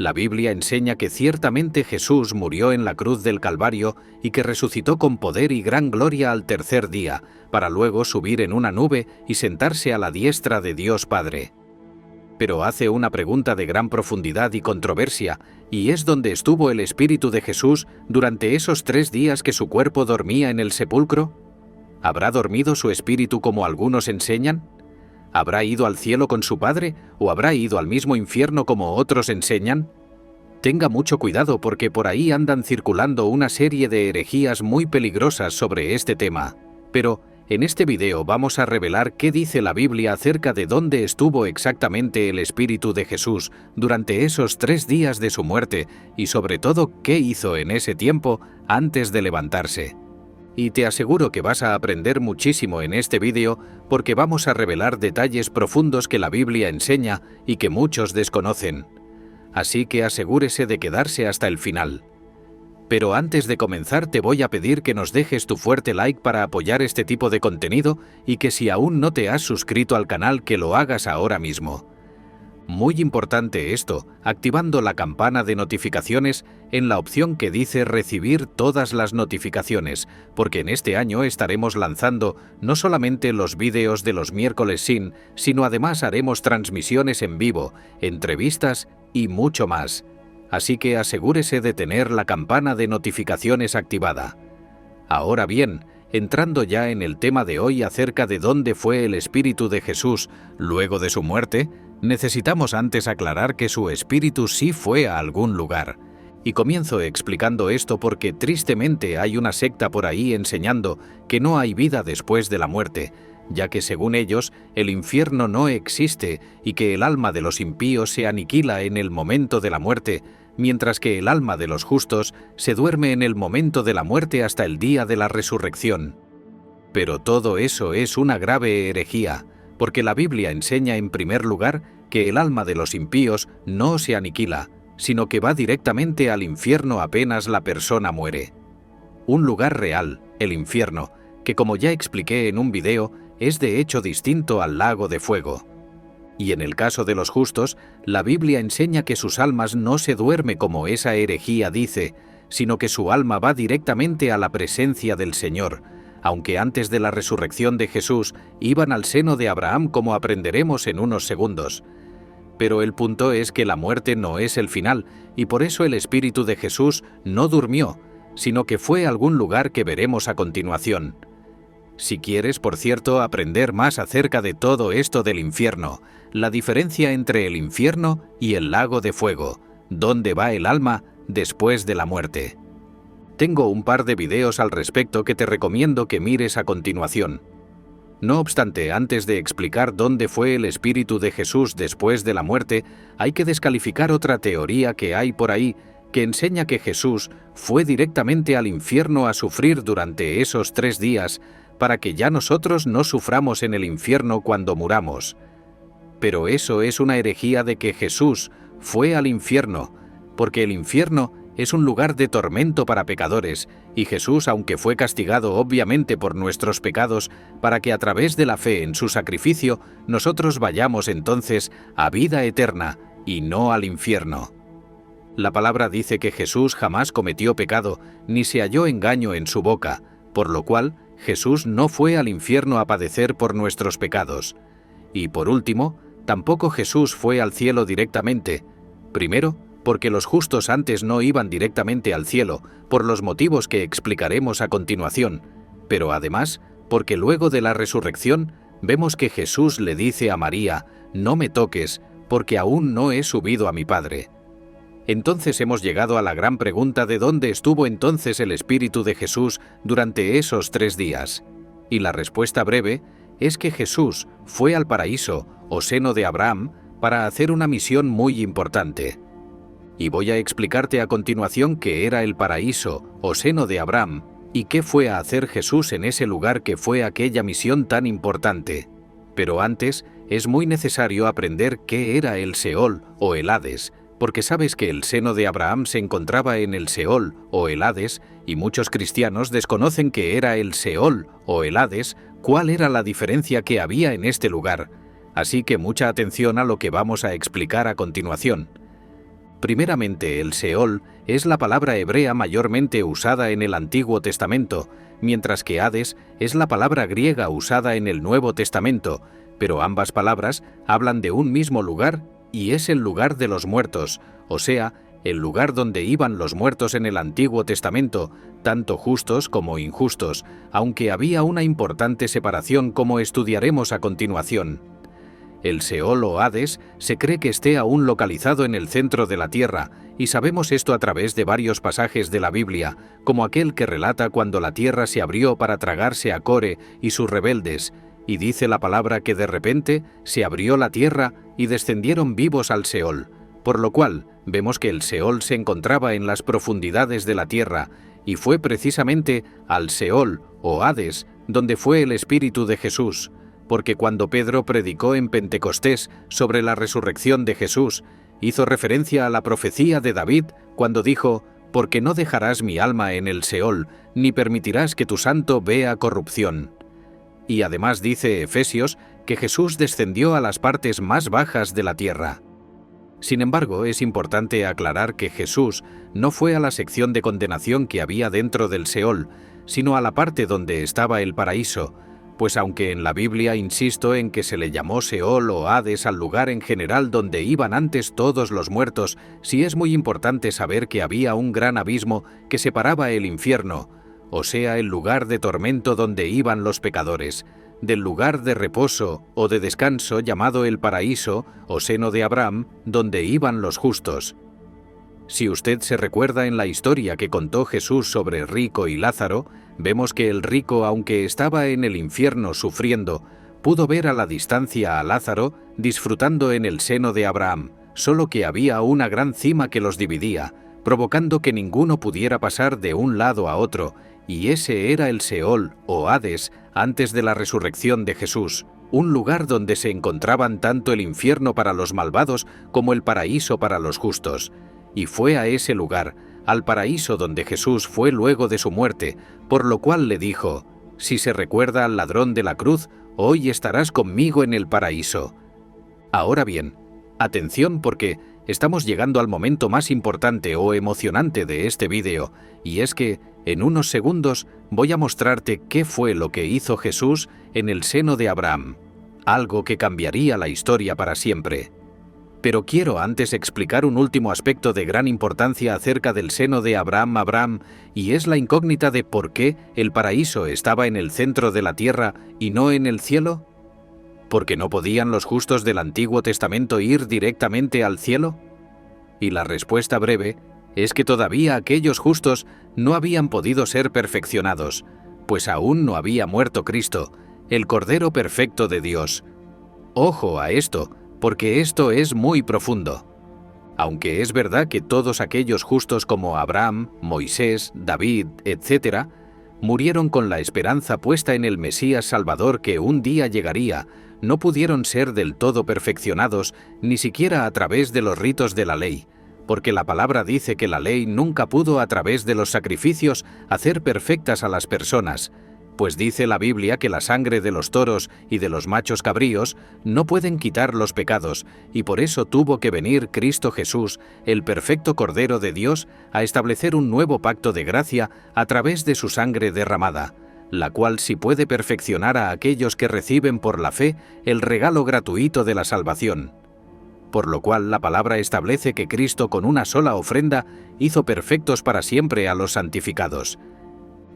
La Biblia enseña que ciertamente Jesús murió en la cruz del Calvario y que resucitó con poder y gran gloria al tercer día, para luego subir en una nube y sentarse a la diestra de Dios Padre. Pero hace una pregunta de gran profundidad y controversia, y es dónde estuvo el Espíritu de Jesús durante esos 3 días que su cuerpo dormía en el sepulcro. ¿Habrá dormido su espíritu como algunos enseñan? ¿Habrá ido al cielo con su Padre o habrá ido al mismo infierno como otros enseñan? Tenga mucho cuidado porque por ahí andan circulando una serie de herejías muy peligrosas sobre este tema. Pero en este video vamos a revelar qué dice la Biblia acerca de dónde estuvo exactamente el Espíritu de Jesús durante esos 3 días de su muerte y sobre todo qué hizo en ese tiempo antes de levantarse. Y te aseguro que vas a aprender muchísimo en este vídeo porque vamos a revelar detalles profundos que la Biblia enseña y que muchos desconocen. Así que asegúrese de quedarse hasta el final. Pero antes de comenzar te voy a pedir que nos dejes tu fuerte like para apoyar este tipo de contenido y que si aún no te has suscrito al canal que lo hagas ahora mismo. Muy importante esto, activando la campana de notificaciones en la opción que dice recibir todas las notificaciones, porque en este año estaremos lanzando no solamente los vídeos de los miércoles sin, sino además haremos transmisiones en vivo, entrevistas y mucho más. Así que asegúrese de tener la campana de notificaciones activada. Ahora bien, entrando ya en el tema de hoy acerca de dónde fue el Espíritu de Jesús luego de su muerte, necesitamos antes aclarar que su espíritu sí fue a algún lugar. Y comienzo explicando esto porque tristemente hay una secta por ahí enseñando que no hay vida después de la muerte, ya que según ellos el infierno no existe y que el alma de los impíos se aniquila en el momento de la muerte, mientras que el alma de los justos se duerme en el momento de la muerte hasta el día de la resurrección. Pero todo eso es una grave herejía, porque la Biblia enseña en primer lugar que el alma de los impíos no se aniquila, sino que va directamente al infierno apenas la persona muere. Un lugar real, el infierno, que como ya expliqué en un video, es de hecho distinto al lago de fuego. Y en el caso de los justos, la Biblia enseña que sus almas no se duerme como esa herejía dice, sino que su alma va directamente a la presencia del Señor, aunque antes de la resurrección de Jesús iban al seno de Abraham como aprenderemos en unos segundos. Pero el punto es que la muerte no es el final, y por eso el Espíritu de Jesús no durmió, sino que fue a algún lugar que veremos a continuación. Si quieres, por cierto, aprender más acerca de todo esto del infierno, la diferencia entre el infierno y el lago de fuego, dónde va el alma después de la muerte. Tengo un par de videos al respecto que te recomiendo que mires a continuación. No obstante, antes de explicar dónde fue el Espíritu de Jesús después de la muerte, hay que descalificar otra teoría que hay por ahí que enseña que Jesús fue directamente al infierno a sufrir durante esos 3 días para que ya nosotros no suframos en el infierno cuando muramos. Pero eso es una herejía de que Jesús fue al infierno, porque el infierno es un lugar de tormento para pecadores, y Jesús, aunque fue castigado obviamente por nuestros pecados, para que a través de la fe en su sacrificio nosotros vayamos entonces a vida eterna y no al infierno. La palabra dice que Jesús jamás cometió pecado, ni se halló engaño en su boca, por lo cual Jesús no fue al infierno a padecer por nuestros pecados. Y por último, tampoco Jesús fue al cielo directamente. Primero, porque los justos antes no iban directamente al cielo, por los motivos que explicaremos a continuación, pero además, porque luego de la resurrección, vemos que Jesús le dice a María, «No me toques, porque aún no he subido a mi Padre». Entonces hemos llegado a la gran pregunta de dónde estuvo entonces el Espíritu de Jesús durante esos 3 días. Y la respuesta breve es que Jesús fue al paraíso, o seno de Abraham, para hacer una misión muy importante. Y voy a explicarte a continuación qué era el paraíso, o seno de Abraham, y qué fue a hacer Jesús en ese lugar que fue aquella misión tan importante. Pero antes, es muy necesario aprender qué era el Seol, o el Hades, porque sabes que el seno de Abraham se encontraba en el Seol, o el Hades, y muchos cristianos desconocen qué era el Seol, o el Hades, cuál era la diferencia que había en este lugar. Así que mucha atención a lo que vamos a explicar a continuación. Primeramente, el Seol es la palabra hebrea mayormente usada en el Antiguo Testamento, mientras que Hades es la palabra griega usada en el Nuevo Testamento, pero ambas palabras hablan de un mismo lugar y es el lugar de los muertos, o sea, el lugar donde iban los muertos en el Antiguo Testamento, tanto justos como injustos, aunque había una importante separación como estudiaremos a continuación. El Seol o Hades se cree que esté aún localizado en el centro de la tierra, y sabemos esto a través de varios pasajes de la Biblia, como aquel que relata cuando la tierra se abrió para tragarse a Core y sus rebeldes, y dice la palabra que de repente se abrió la tierra y descendieron vivos al Seol, por lo cual vemos que el Seol se encontraba en las profundidades de la tierra, y fue precisamente al Seol o Hades donde fue el Espíritu de Jesús, porque cuando Pedro predicó en Pentecostés sobre la resurrección de Jesús, hizo referencia a la profecía de David cuando dijo: «Porque no dejarás mi alma en el Seol, ni permitirás que tu santo vea corrupción». Y además dice Efesios que Jesús descendió a las partes más bajas de la tierra. Sin embargo, es importante aclarar que Jesús no fue a la sección de condenación que había dentro del Seol, sino a la parte donde estaba el paraíso, pues aunque en la Biblia insisto en que se le llamó Seol o Hades al lugar en general donde iban antes todos los muertos, sí es muy importante saber que había un gran abismo que separaba el infierno, o sea, el lugar de tormento donde iban los pecadores, del lugar de reposo o de descanso llamado el paraíso o seno de Abraham, donde iban los justos. Si usted se recuerda en la historia que contó Jesús sobre Rico y Lázaro, vemos que el rico, aunque estaba en el infierno sufriendo, pudo ver a la distancia a Lázaro disfrutando en el seno de Abraham, solo que había una gran cima que los dividía, provocando que ninguno pudiera pasar de un lado a otro, y ese era el Seol o Hades antes de la resurrección de Jesús, un lugar donde se encontraban tanto el infierno para los malvados como el paraíso para los justos. Y fue a ese lugar, al paraíso donde Jesús fue luego de su muerte, por lo cual le dijo: «Si se recuerda al ladrón de la cruz, hoy estarás conmigo en el paraíso». Ahora bien, atención porque estamos llegando al momento más importante o emocionante de este vídeo, y es que, en unos segundos, voy a mostrarte qué fue lo que hizo Jesús en el seno de Abraham, algo que cambiaría la historia para siempre. Pero quiero antes explicar un último aspecto de gran importancia acerca del seno de Abraham, y es la incógnita de por qué el paraíso estaba en el centro de la tierra y no en el cielo. ¿Porque no podían los justos del Antiguo Testamento ir directamente al cielo? Y la respuesta breve es que todavía aquellos justos no habían podido ser perfeccionados, pues aún no había muerto Cristo, el Cordero perfecto de Dios. Ojo a esto, porque esto es muy profundo. Aunque es verdad que todos aquellos justos como Abraham, Moisés, David, etc., murieron con la esperanza puesta en el Mesías Salvador que un día llegaría, no pudieron ser del todo perfeccionados, ni siquiera a través de los ritos de la ley, porque la palabra dice que la ley nunca pudo a través de los sacrificios hacer perfectas a las personas, pues dice la Biblia que la sangre de los toros y de los machos cabríos no pueden quitar los pecados, y por eso tuvo que venir Cristo Jesús, el perfecto Cordero de Dios, a establecer un nuevo pacto de gracia a través de su sangre derramada, la cual sí puede perfeccionar a aquellos que reciben por la fe el regalo gratuito de la salvación. Por lo cual la palabra establece que Cristo con una sola ofrenda hizo perfectos para siempre a los santificados.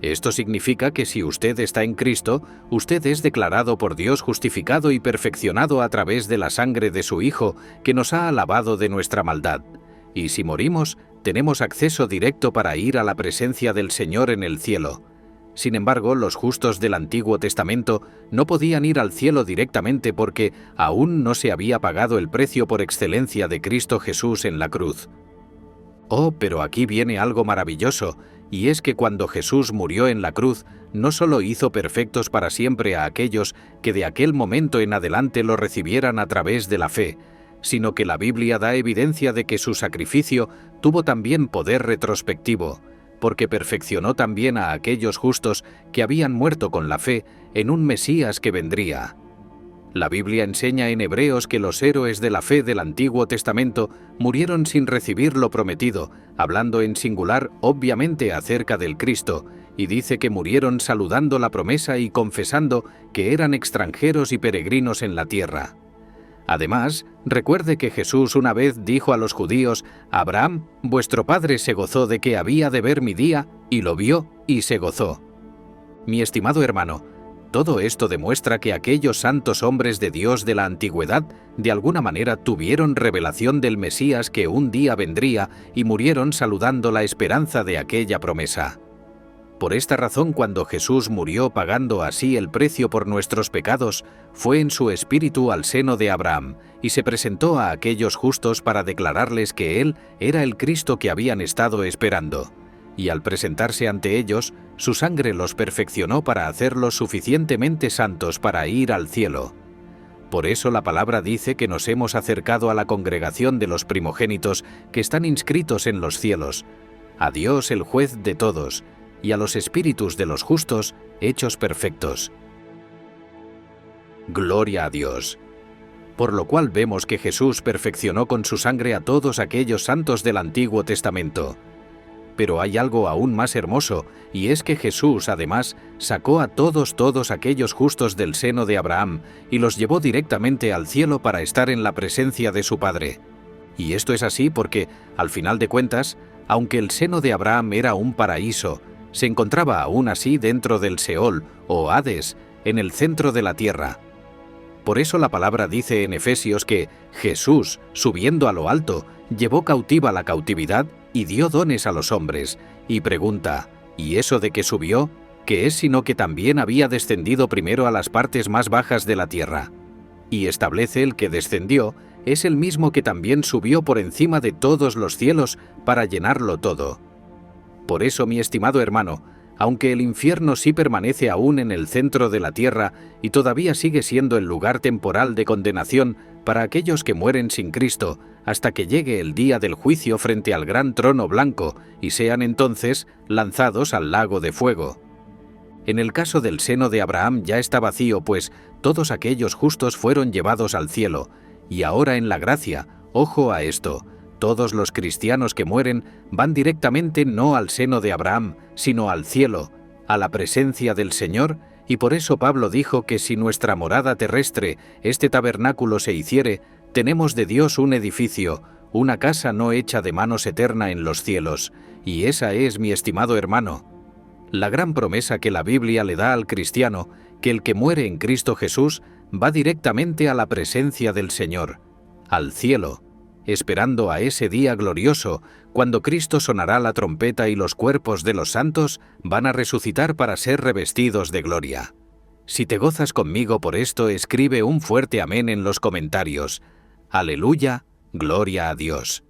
Esto significa que si usted está en Cristo, usted es declarado por Dios justificado y perfeccionado a través de la sangre de su Hijo, que nos ha lavado de nuestra maldad. Y si morimos, tenemos acceso directo para ir a la presencia del Señor en el cielo. Sin embargo, los justos del Antiguo Testamento no podían ir al cielo directamente porque aún no se había pagado el precio por excelencia de Cristo Jesús en la cruz. Oh, pero aquí viene algo maravilloso, y es que cuando Jesús murió en la cruz, no solo hizo perfectos para siempre a aquellos que de aquel momento en adelante lo recibieran a través de la fe, sino que la Biblia da evidencia de que su sacrificio tuvo también poder retrospectivo, porque perfeccionó también a aquellos justos que habían muerto con la fe en un Mesías que vendría. La Biblia enseña en Hebreos que los héroes de la fe del Antiguo Testamento murieron sin recibir lo prometido, hablando en singular obviamente acerca del Cristo, y dice que murieron saludando la promesa y confesando que eran extranjeros y peregrinos en la tierra. Además, recuerde que Jesús una vez dijo a los judíos: «Abraham, vuestro padre se gozó de que había de ver mi día, y lo vio y se gozó». Mi estimado hermano, todo esto demuestra que aquellos santos hombres de Dios de la antigüedad de alguna manera tuvieron revelación del Mesías que un día vendría y murieron saludando la esperanza de aquella promesa. Por esta razón, cuando Jesús murió pagando así el precio por nuestros pecados, fue en su espíritu al seno de Abraham y se presentó a aquellos justos para declararles que Él era el Cristo que habían estado esperando. Y al presentarse ante ellos, su sangre los perfeccionó para hacerlos suficientemente santos para ir al cielo. Por eso la palabra dice que nos hemos acercado a la congregación de los primogénitos que están inscritos en los cielos, a Dios el juez de todos, y a los espíritus de los justos hechos perfectos. Gloria a Dios. Por lo cual vemos que Jesús perfeccionó con su sangre a todos aquellos santos del Antiguo Testamento. Pero hay algo aún más hermoso, y es que Jesús, además, sacó a todos aquellos justos del seno de Abraham y los llevó directamente al cielo para estar en la presencia de su Padre. Y esto es así porque, al final de cuentas, aunque el seno de Abraham era un paraíso, se encontraba aún así dentro del Seol, o Hades, en el centro de la tierra. Por eso la palabra dice en Efesios que Jesús, subiendo a lo alto, llevó cautiva la cautividad y dio dones a los hombres, y pregunta: ¿y eso de que subió? ¿Qué es sino que también había descendido primero a las partes más bajas de la tierra? Y establece el que descendió, es el mismo que también subió por encima de todos los cielos para llenarlo todo. Por eso, mi estimado hermano, aunque el infierno sí permanece aún en el centro de la tierra y todavía sigue siendo el lugar temporal de condenación para aquellos que mueren sin Cristo, hasta que llegue el día del juicio frente al gran trono blanco y sean entonces lanzados al lago de fuego. En el caso del seno de Abraham ya está vacío, pues todos aquellos justos fueron llevados al cielo, y ahora en la gracia, ojo a esto, todos los cristianos que mueren van directamente no al seno de Abraham, sino al cielo, a la presencia del Señor, y por eso Pablo dijo que si nuestra morada terrestre, este tabernáculo se hiciere, tenemos de Dios un edificio, una casa no hecha de manos eterna en los cielos, y esa es, mi estimado hermano, la gran promesa que la Biblia le da al cristiano, que el que muere en Cristo Jesús va directamente a la presencia del Señor, al cielo, esperando a ese día glorioso, cuando Cristo sonará la trompeta y los cuerpos de los santos van a resucitar para ser revestidos de gloria. Si te gozas conmigo por esto, escribe un fuerte amén en los comentarios. Aleluya, gloria a Dios.